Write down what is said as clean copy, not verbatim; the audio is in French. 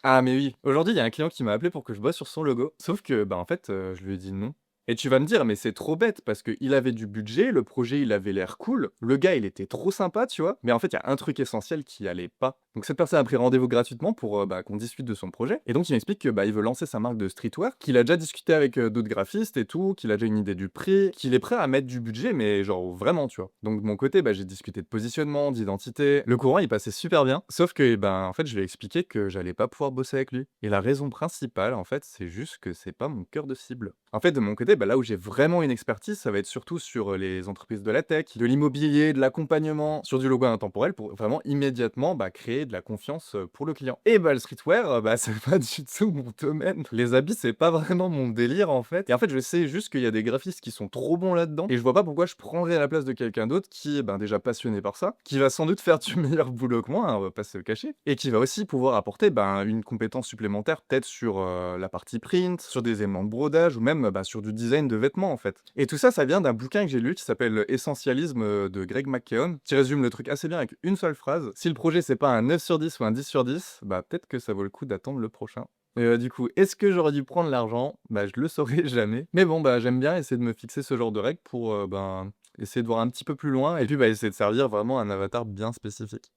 Ah mais oui, aujourd'hui, il y a un client qui m'a appelé pour que je bosse sur son logo. Sauf que, bah, en fait, je lui ai dit non. Et tu vas me dire: «Mais c'est trop bête» parce qu'il avait du budget, le projet, il avait l'air cool, le gars, il était trop sympa, tu vois? Mais en fait, il y a un truc essentiel qui allait pas. Donc cette personne a pris rendez-vous gratuitement pour, bah, qu'on discute de son projet et donc il m'explique que, bah, il veut lancer sa marque de streetwear, qu'il a déjà discuté avec, d'autres graphistes et tout, qu'il a déjà une idée du prix, qu'il est prêt à mettre du budget, mais genre vraiment, tu vois? Donc de mon côté, bah, j'ai discuté de positionnement, d'identité. Le courant, il passait super bien, sauf que, eh ben, en fait, je lui ai expliqué que j'allais pas pouvoir bosser avec lui et la raison principale, en fait, c'est juste que c'est pas mon cœur de cible. En fait, de mon côté, bah, là où j'ai vraiment une expertise, ça va être surtout sur, les entreprises de la tech, de l'immobilier, de l'accompagnement, sur du logo intemporel pour vraiment immédiatement, bah, créer de la confiance, pour le client. Et bah, le streetwear, bah, c'est pas du tout mon domaine. Les habits, c'est pas vraiment mon délire, en fait et en fait, je sais juste qu'il y a des graphistes qui sont trop bons là-dedans et je vois pas pourquoi je prendrais la place de quelqu'un d'autre qui est, ben, déjà passionné par ça, qui va sans doute faire du meilleur boulot que moi, hein, on va pas se le cacher et qui va aussi pouvoir apporter, ben, une compétence supplémentaire peut-être sur, la partie print, sur des éléments de brodage ou même, bah, sur du design de vêtements, en fait et tout ça, ça vient d'un bouquin que j'ai lu qui s'appelle, Essentialisme, de Greg McKeown, qui résume le truc assez bien avec une seule phrase: «Si le projet, c'est pas un 9 sur 10 ou un 10 sur 10, bah, peut-être que ça vaut le coup d'attendre le prochain». Du coup, est-ce que j'aurais dû prendre l'argent? Bah, je le saurai jamais. Mais bon, bah, j'aime bien essayer de me fixer ce genre de règles pour, ben, essayer de voir un petit peu plus loin et puis, bah, essayer de servir vraiment un avatar bien spécifique.